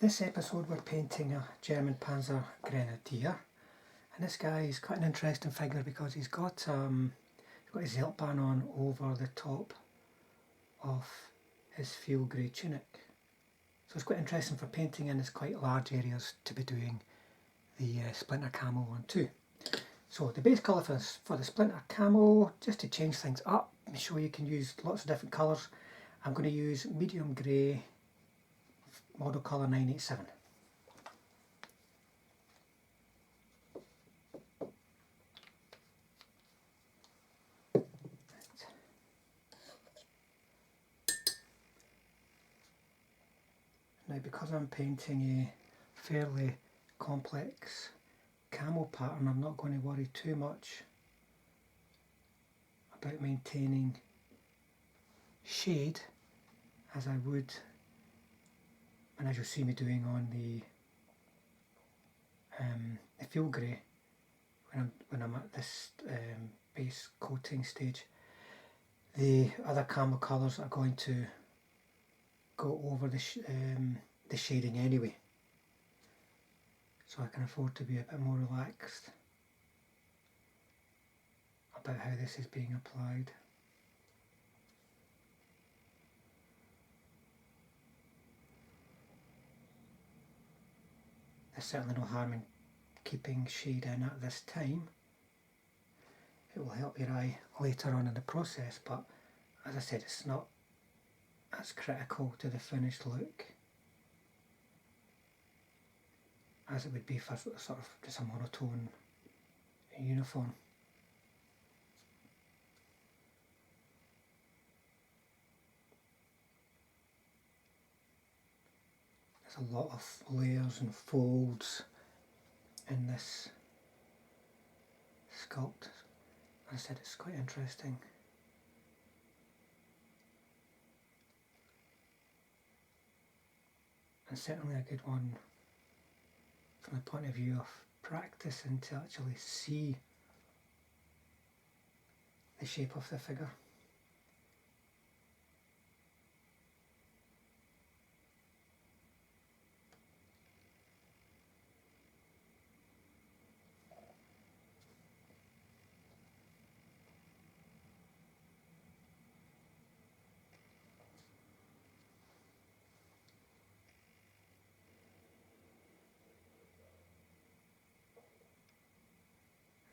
This episode we're painting a German Panzer Grenadier, and this guy is quite an interesting figure because he's got his Zeltban on over the top of his fuel grey tunic. So it's quite interesting for painting in his quite large areas to be doing the Splinter camo one too. So the base colour for the Splinter camo, just to change things up, I'm sure you can use lots of different colours. I'm going to use medium grey model colour 987. Now, because I'm painting a fairly complex camo pattern, I'm not going to worry too much about maintaining shade as I would, and as you'll see me doing on the fuel grey when I'm at this base coating stage. The other camo colours are going to go over the shading anyway, so I can afford to be a bit more relaxed about how this is being applied. There's certainly no harm in keeping shade in at this time. It will help your eye later on in the process, but as I said, it's not as critical to the finished look as it would be for sort of just a monotone uniform. There's a lot of layers and folds in this sculpt. As I said, it's quite interesting. And certainly a good one from the point of view of practice and to actually see the shape of the figure.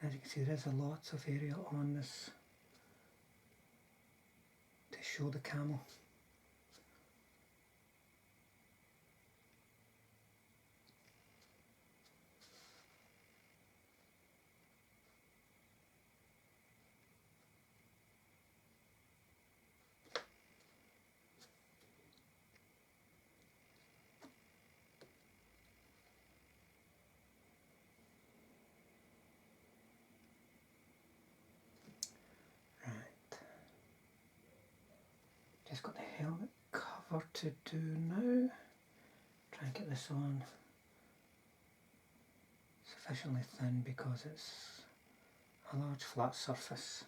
As you can see, there is a lot of area on this to show the camo. Just got the helmet cover to do now. Try and get this on sufficiently thin because it's a large flat surface.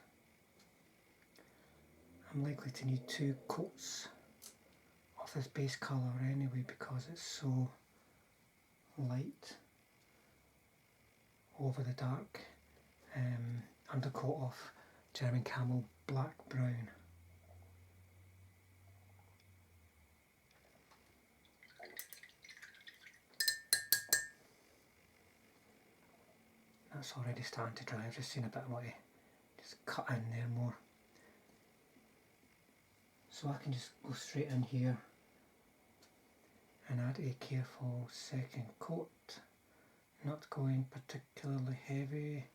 I'm likely to need 2 coats of this base colour anyway because it's so light over the dark undercoat of German camo black brown. That's already starting to dry. I've just seen a bit more, just cut in there more. So I can just go straight in here and add a careful second coat, not going particularly heavy.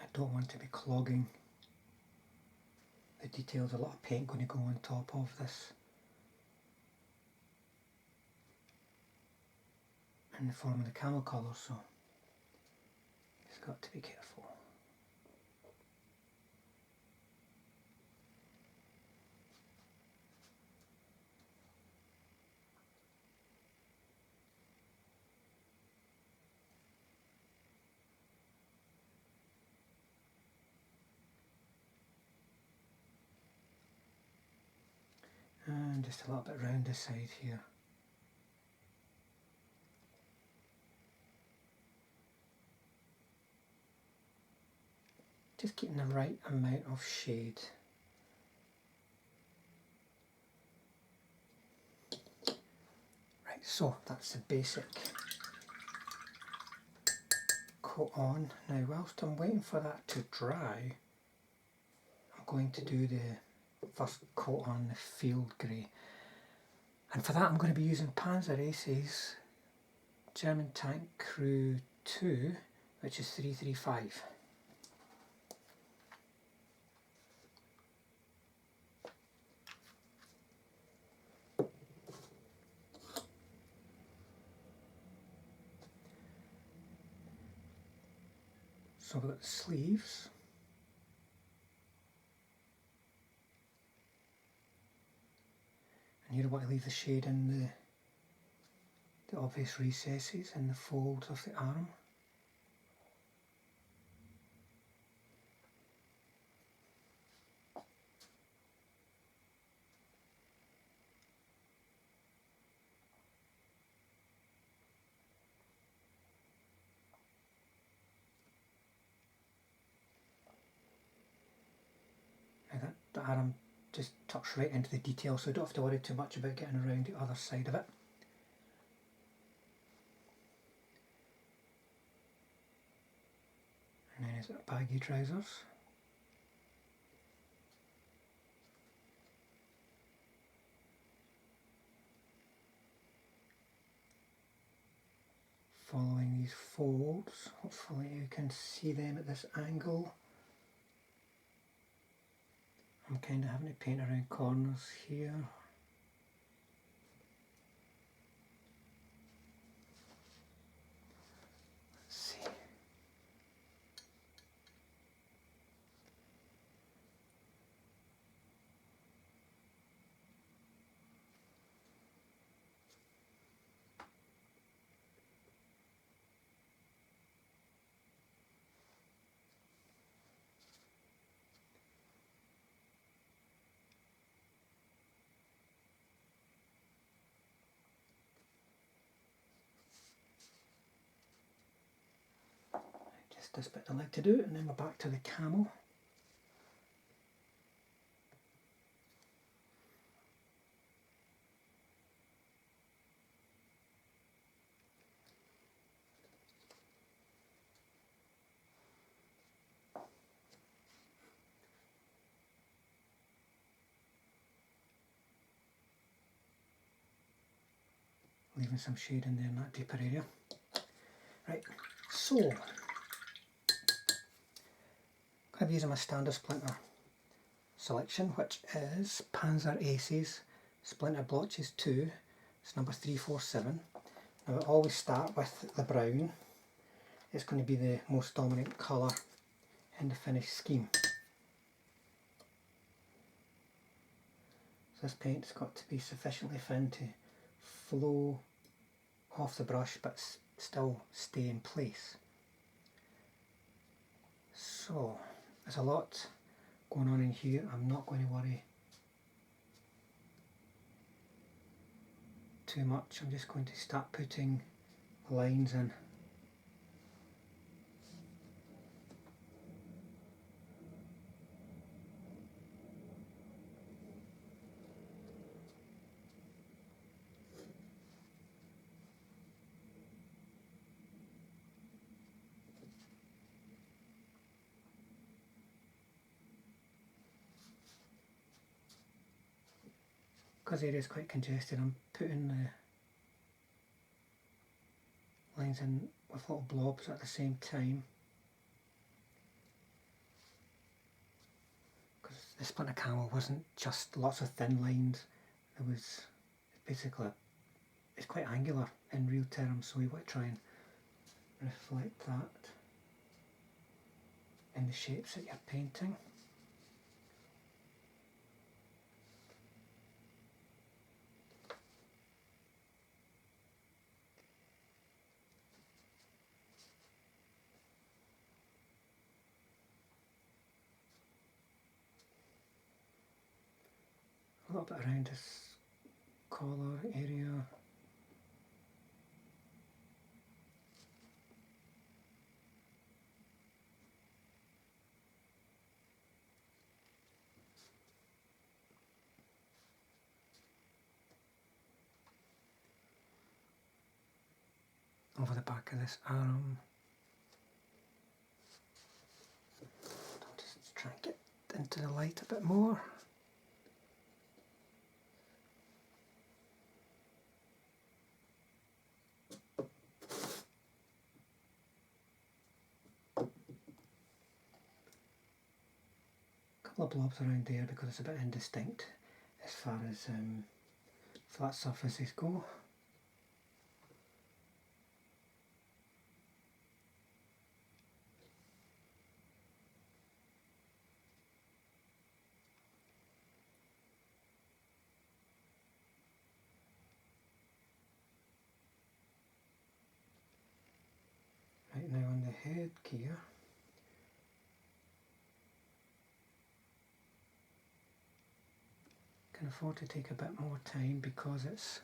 I don't want to be clogging the details. A lot of paint going to go on top of this in the form of the camo colour, so just got to be careful. and just a little bit round the side here. Just keeping the right amount of shade. Right, so that's the basic coat on. Now whilst I'm waiting for that to dry, I'm going to do the first coat on the field grey. And for that I'm going to be using Panzer Aces German Tank Crew 2, which is 335. So we've got the sleeves. And you don't want to leave the shade in the obvious recesses in the folds of the arm. Now the arm just tucks right into the detail, so don't have to worry too much about getting around the other side of it. And then he's got baggy trousers. Following these folds, hopefully you can see them at this angle. I'm kind of having to paint around corners here. Let's see. Just this bit I like to do, and then we're back to the camo. Leaving some shade in there in that deeper area. Right, so I'm using my standard Splinter selection, which is Panzer Aces Splinter Blotches 2. It's number 347. Now I always start with the brown. It's going to be the most dominant colour in the finished scheme. So this paint's got to be sufficiently thin to flow off the brush but still stay in place. So there's a lot going on in here. I'm not going to worry too much. I'm just going to start putting lines in. Because the area is quite congested, I'm putting the lines in with little blobs at the same time. Because the Splinter camo wasn't just lots of thin lines, it was basically, it's quite angular in real terms, so we want to try and reflect that in the shapes that you're painting. A little bit around this collar area. Over the back of this arm. I'll just try and get into the light a bit more. Couple of blobs around there because it's a bit indistinct as far as flat surfaces go. Right, now on the head gear, can afford to take a bit more time because it's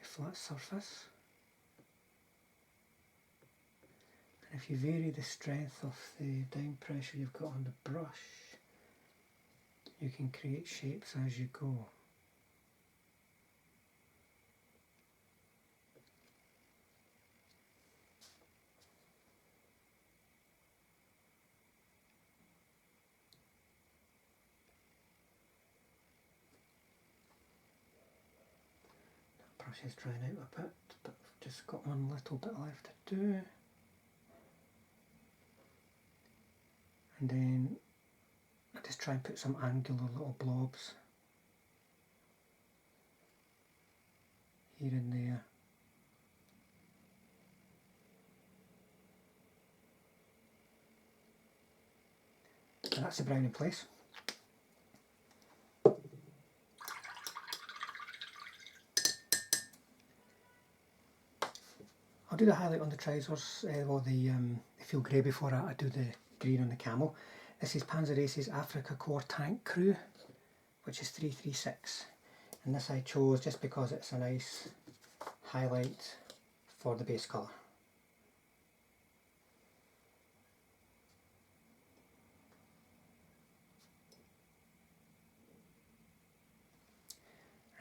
a flat surface. And if you vary the strength of the down pressure you've got on the brush, you can create shapes as you go. Brush is drying out a bit, but I've just got one little bit left to do. And then I just try and put some angular little blobs here and there. And that's the brown in place. I'll do the highlight on the trousers, or the field grey before I do the green on the camo. This is Panzer Aces Africa Corps Tank Crew, which is 336. And this I chose just because it's a nice highlight for the base colour.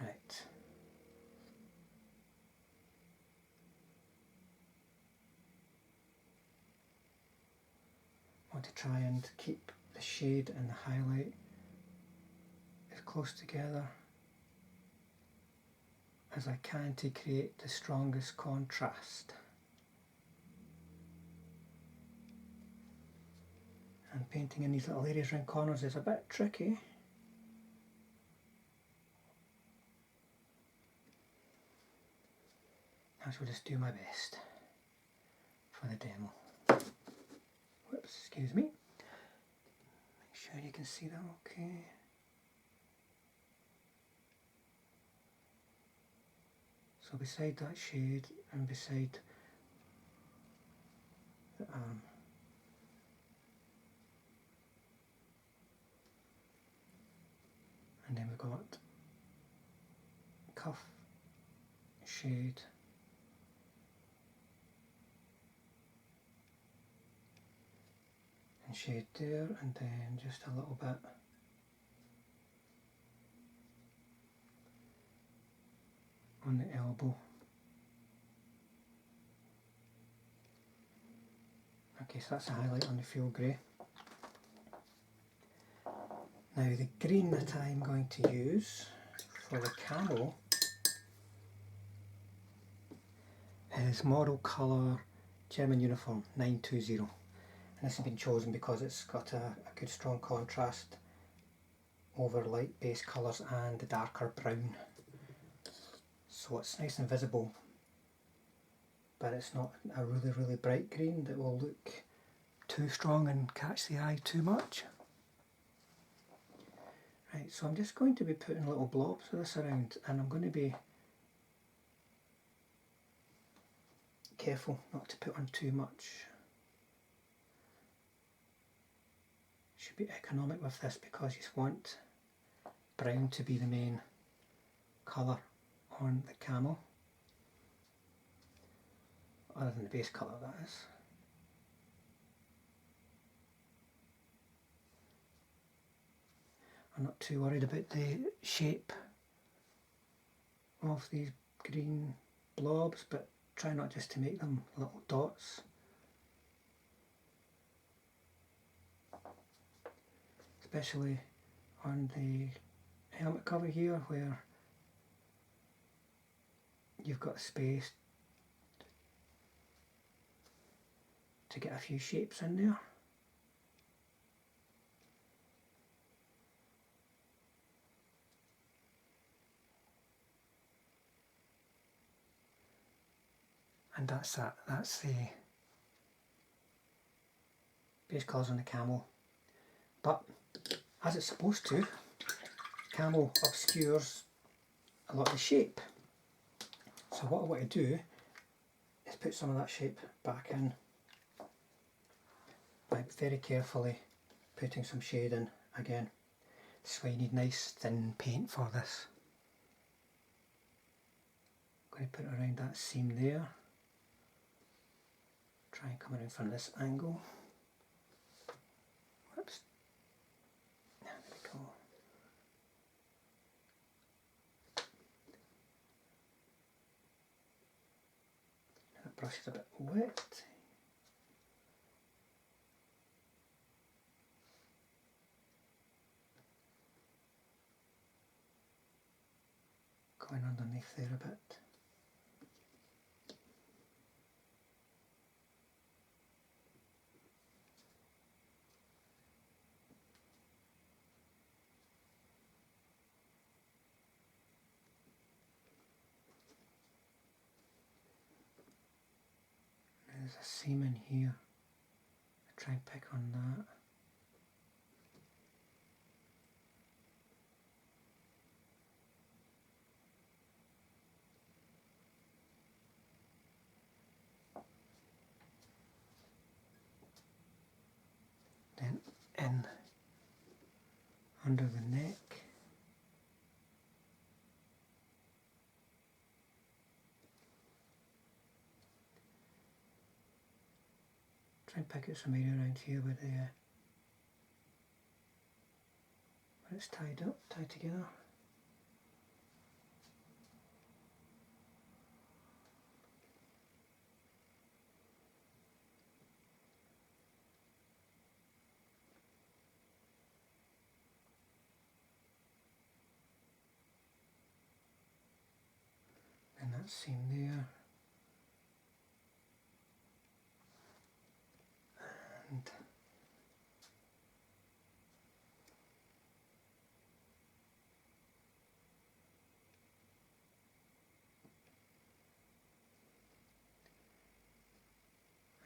Right. I want to try and keep the shade and the highlight as close together as I can to create the strongest contrast. And painting in these little areas around corners is a bit tricky. I shall just do my best for the demo. Whoops, excuse me. Make sure you can see that okay. So beside that shade and beside the arm, and then we've got cuff, shade, and shade there, and then just a little bit on the elbow. Okay, so that's a highlight on the field grey. Now the green that I'm going to use for the camo is model colour German uniform 920. And this has been chosen because it's got a good strong contrast over light base colours and the darker brown. So it's nice and visible, but it's not a really bright green that will look too strong and catch the eye too much. Right, so I'm just going to be putting little blobs of this around, and I'm going to be careful not to put on too much. Should be economic with this because you want brown to be the main colour on the camo, other than the base colour, that is. I'm not too worried about the shape of these green blobs, but try not just to make them little dots. Especially on the helmet cover here, where you've got space to get a few shapes in there. And that's that. That's the base colours on the camo. But as it's supposed to, camo obscures a lot of the shape. So what I want to do is put some of that shape back in by very carefully putting some shade in again. This is why you need nice thin paint for this. I'm going to put it around that seam there. Try and come around from this angle. Whoops. There we go. That brush is a bit wet. Going underneath there a bit. There's a seam in here. I try and pick on that. Then in under the neck. Try and pick out some area around here where it's tied together. And that seam there.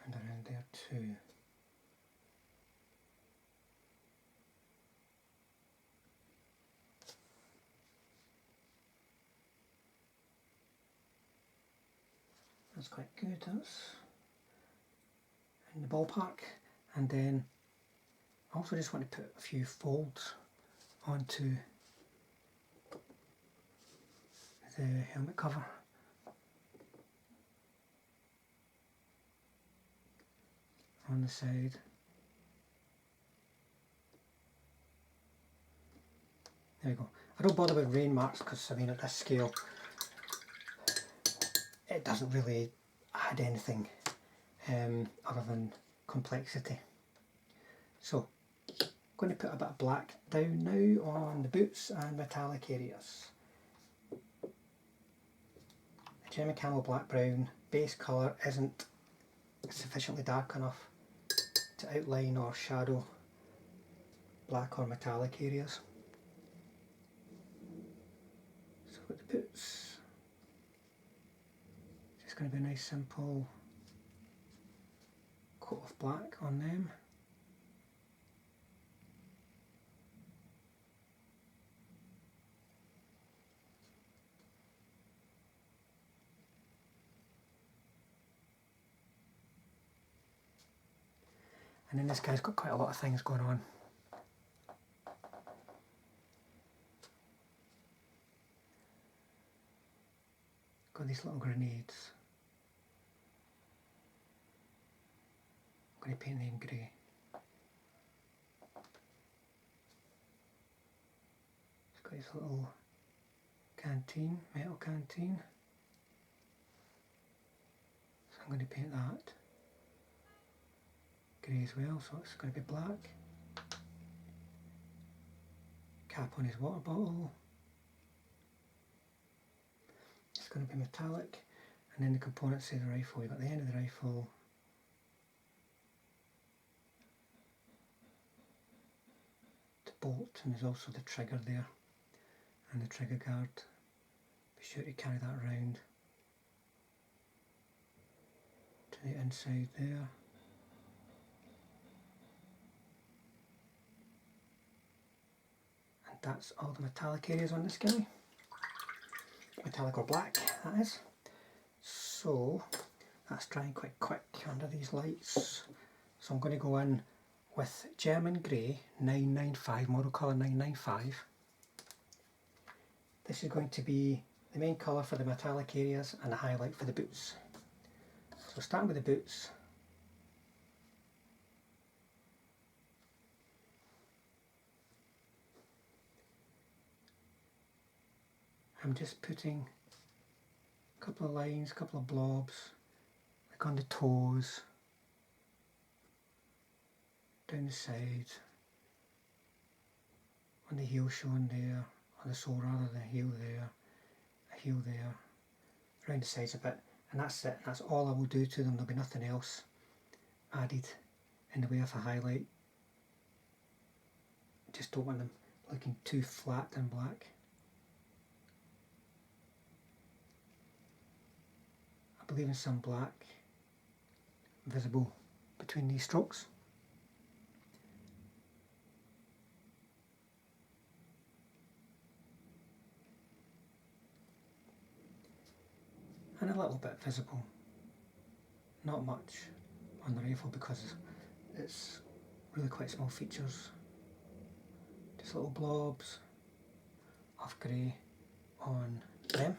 And around there too. That's quite good, that's in the ballpark. And then I also just want to put a few folds onto the helmet cover. On the side. There we go. I don't bother with rain marks because, I mean, at this scale it doesn't really add anything other than complexity. So I'm going to put a bit of black down now on the boots and metallic areas. The German Camo Black Brown base colour isn't sufficiently dark enough to outline or shadow black or metallic areas. So with the boots, just going to be a nice simple coat of black on them. And then this guy's got quite a lot of things going on. got these little grenades. I'm going to paint them grey. It's got this little canteen, metal canteen. So I'm going to paint that grey as well, so it's going to be black. Cap on his water bottle. It's going to be metallic. And then the components of the rifle. You've got the end of the rifle, the bolt, and there's also the trigger there, and the trigger guard. Be sure to carry that around to the inside there. And that's all the metallic areas on this guy. Metallic or black, that is. So that's drying quite quick under these lights. So I'm going to go in with German Grey 995, model colour 995. This is going to be the main colour for the metallic areas and the highlight for the boots. So starting with the boots, I'm just putting a couple of lines, a couple of blobs, like on the toes, down the side, on the heel shown there, on the sole rather than heel there, a heel there, around the sides a bit, and that's it. That's all I will do to them. There'll be nothing else added in the way of a highlight. Just don't want them looking too flat and black. I believe in some black visible between these strokes. And a little bit visible, not much on the rifle because it's really quite small features. Just little blobs of grey on them.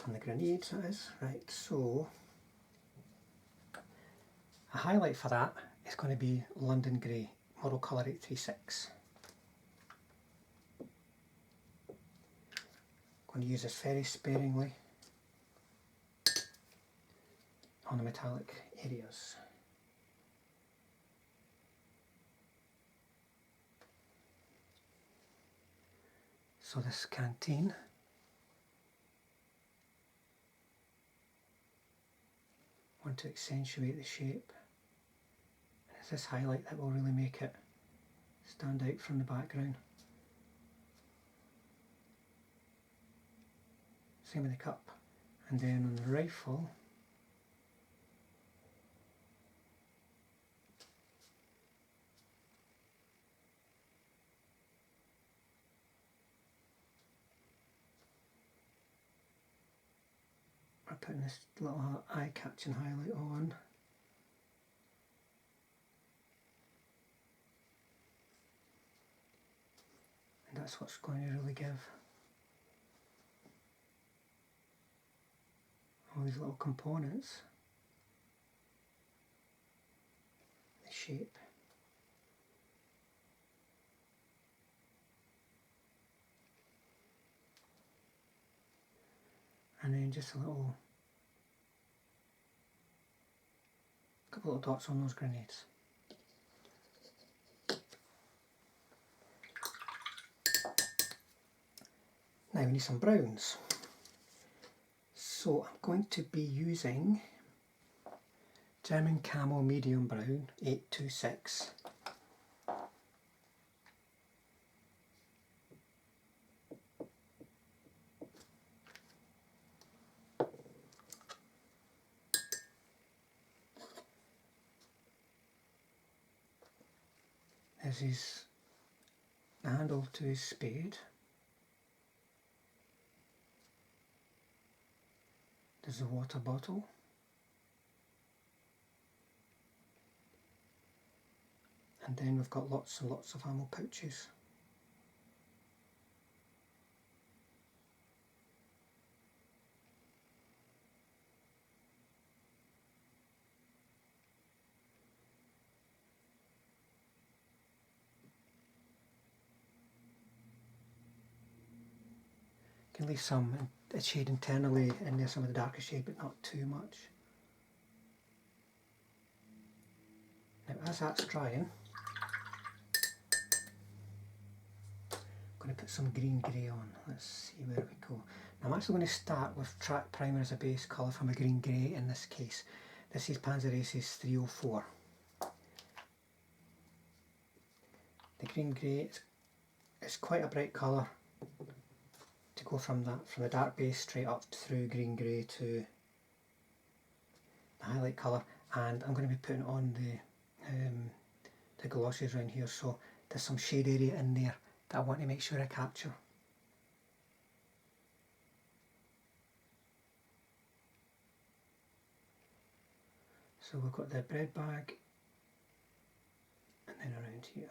On the grenades, that is. Right, so a highlight for that is going to be London Grey, model colour 836. I'm going to use this very sparingly on the metallic areas. So this canteen, I want to accentuate the shape. And it's this highlight that will really make it stand out from the background. Same with the cup. And then on the rifle, I'm putting this little eye-catching highlight on. And that's what's going to really give all these little components the shape. And then just a couple of dots on those grenades. Now we need some browns. So I'm going to be using German Camo Medium Brown 826. There's the handle to his spade. There's the water bottle. And then we've got lots and lots of ammo pouches. can leave some shade internally in there, some of the darker shade, but not too much. Now as that's drying, I'm going to put some green grey on. Let's see where we go. Now I'm actually going to start with track primer as a base colour from a green grey in this case. This is Panzer Aces 304. The green grey is quite a bright colour to go from the dark base straight up through green grey to the highlight colour, and I'm going to be putting on the glosses around here, so there's some shade area in there that I want to make sure I capture. So we've got the bread bag and then around here.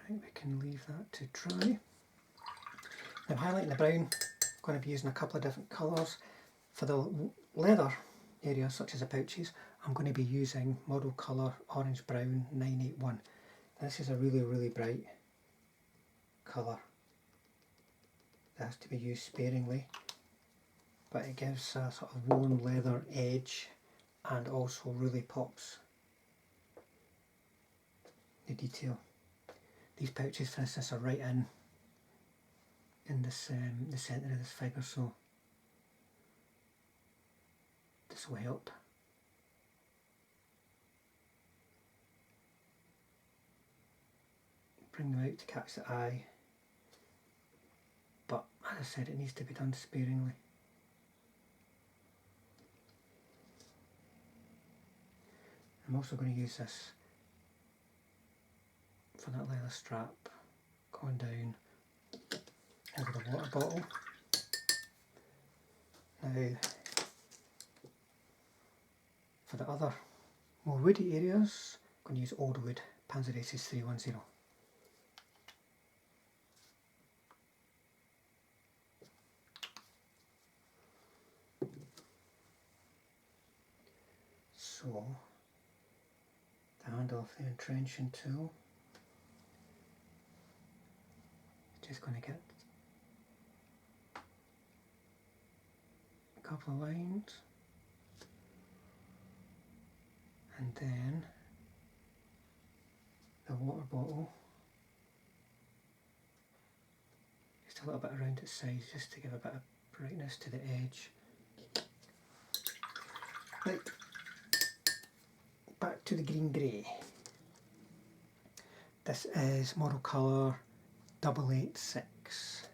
We can leave that to dry. Now highlighting the brown, I'm going to be using a couple of different colours. For the leather area, such as the pouches, I'm going to be using model colour Orange Brown 981. This is a really bright colour that has to be used sparingly, but it gives a sort of worn leather edge and also really pops the detail. These pouches, for instance, are right in this the centre of this figure, so this will help. Bring them out to catch the eye, but as I said, it needs to be done sparingly. I'm also going to use this for that leather strap going down over the water bottle. Now for the other more woody areas, I'm going to use Old Wood Panzer Aces 310. So the handle of the entrenching tool, just going to get a couple of lines, and then the water bottle, just a little bit around its sides, just to give a bit of brightness to the edge. Right, back to the green grey. This is model colour 886.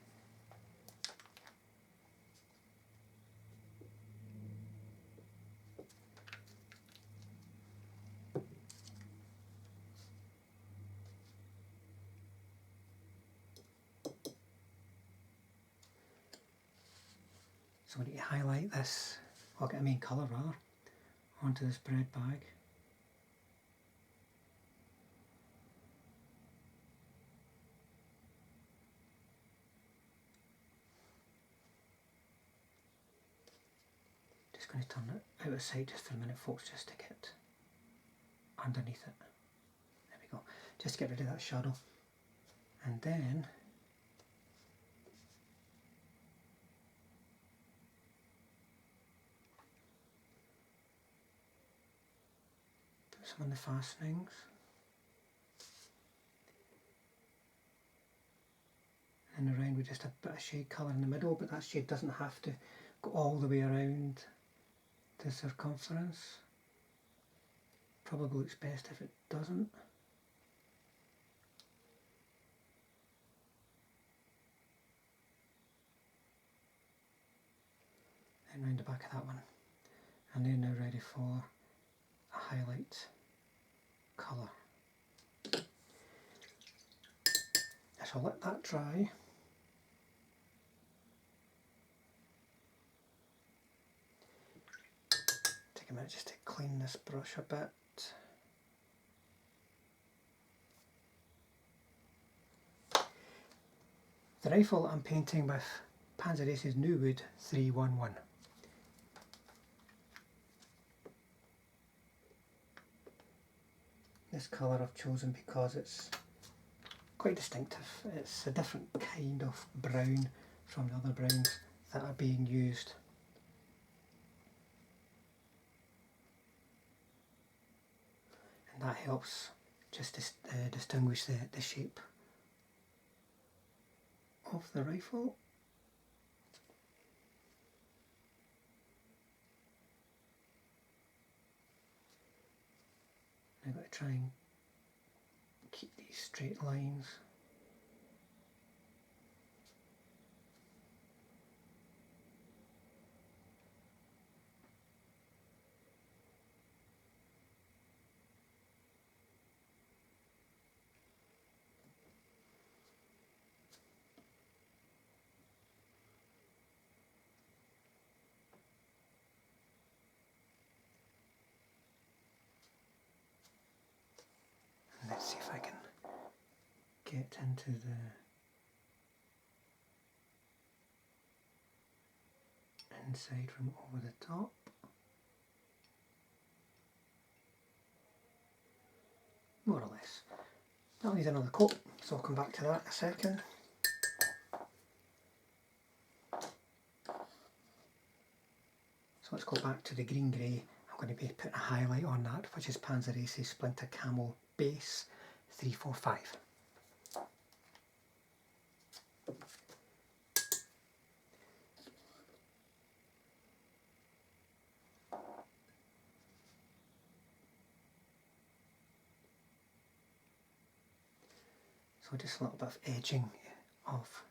So we need to highlight this, or get a main colour rather, onto this bread bag. Just going to turn it out of sight just for a minute, folks, just to get underneath it. There we go, just to get rid of that shadow. And then put some on the fastenings. And around with just a bit of shade colour in the middle, but that shade doesn't have to go all the way around the circumference. Probably looks best if it doesn't. And round the back of that one. And they're now ready for a highlight colour. I shall let that dry. Take a minute just to clean this brush a bit. The rifle I'm painting with Panzer Aces New Wood 311. This colour I've chosen because it's quite distinctive. It's a different kind of brown from the other browns that are being used. And that helps just distinguish the shape of the rifle. I've got to try and keep these straight lines. And let's see if I can get into the inside from over the top. More or less. I'll need another coat, so I'll come back to that in a second. So let's go back to the green grey. I'm going to be putting a highlight on that, which is Panzer Aces Splinter Camo Base 345. So just a little bit of edging of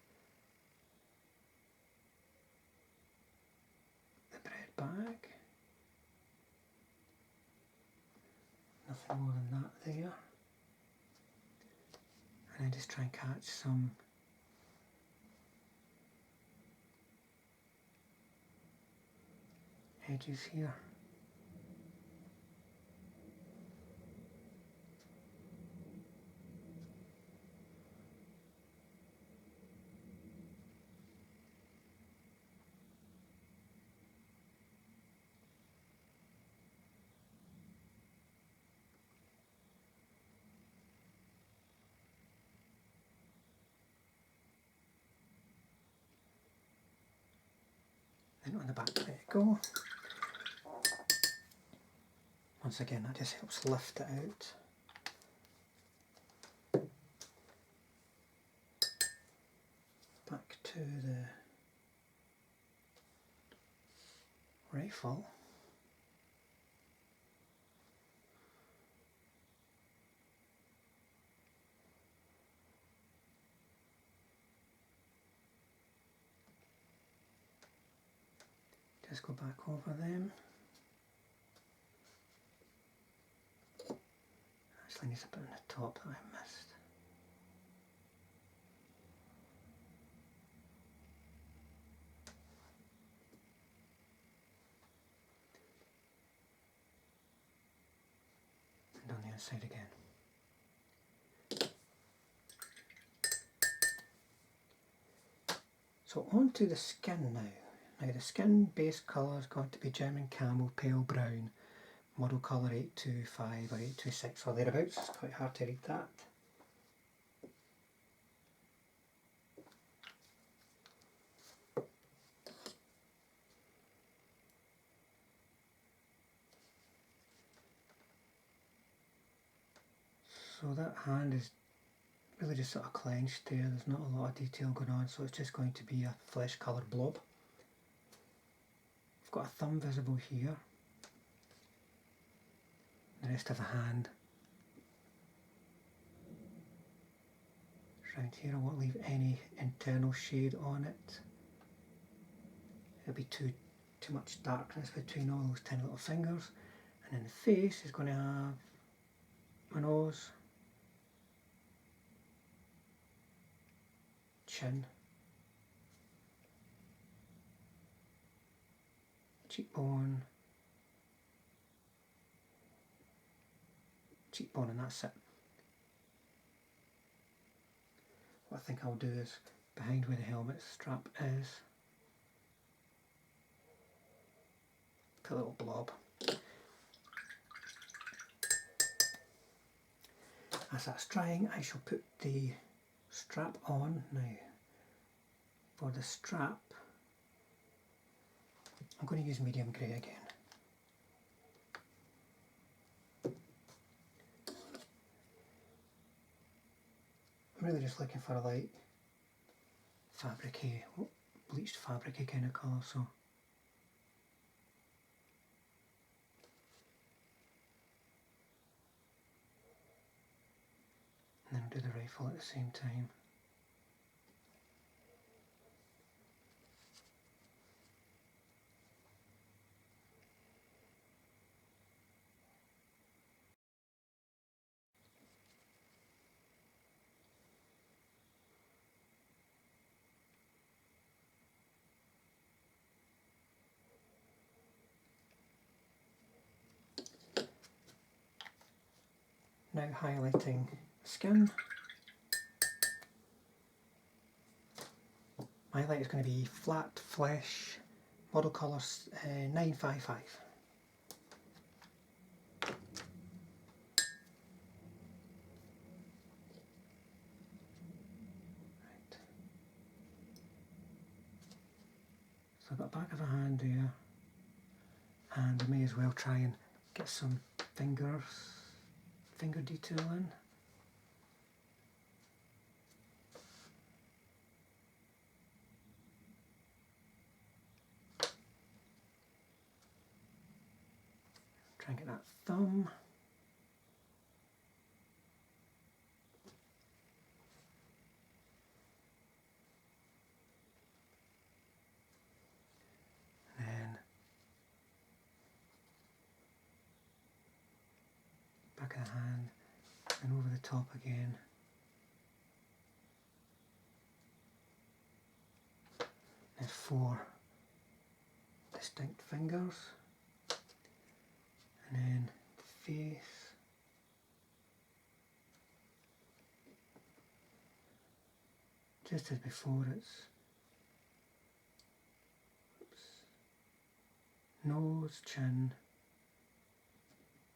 the bread bag. Nothing more than that there. And then just try and catch some edges here. Then on the back, let it go. Once again, that just helps lift it out. Back to the rifle. Just go back over them. Actually needs a bit on the top that I missed. And on the inside again. So on to the skin now. Now the skin base colour is going to be German Camo Pale Brown, model colour 825 or 826 or thereabouts. It's quite hard to read that. So that hand is really just sort of clenched there, there's not a lot of detail going on, so it's just going to be a flesh coloured blob. I've got a thumb visible here, the rest of the hand. Around here I won't leave any internal shade on it. It'll be too much darkness between all those 10 little fingers. And then the face is going to have my nose, chin, cheekbone, and that's it. What I think I'll do is behind where the helmet strap is. Put a little blob. As that's drying, I shall put the strap on. Now, for the strap, I'm going to use medium grey again. I'm really just looking for a light fabric-y, bleached fabric-y kind of colour, so. And then I'll do the rifle at the same time. Now highlighting skin. My highlight is going to be flat flesh, model colour 955. Right. So I've got back of a hand there, and I may as well try and get some finger detail in. Try and get that thumb. And then back of the hand and over the top again. There's 4 distinct fingers. And then the face. Just as before, it's nose, chin,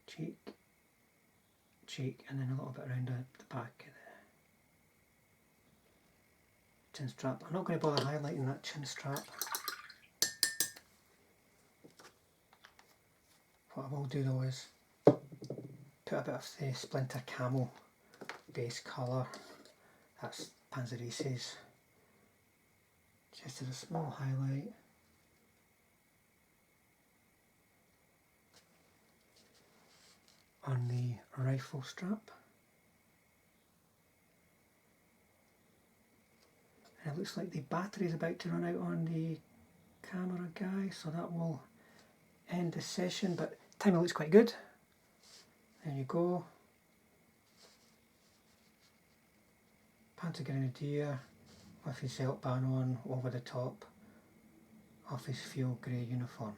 cheek, and then a little bit around the back of the chin strap. I'm not going to bother highlighting that chin strap. What I will do though is put a bit of the Splinter camo base colour. That's Panzer Grenadiers. Just as a small highlight. On the rifle strap. And it looks like the battery is about to run out on the camera guy, so that will end the session, but timing looks quite good. There you go. Panzer Grenadier with his Zeltban on over the top of his field grey uniform.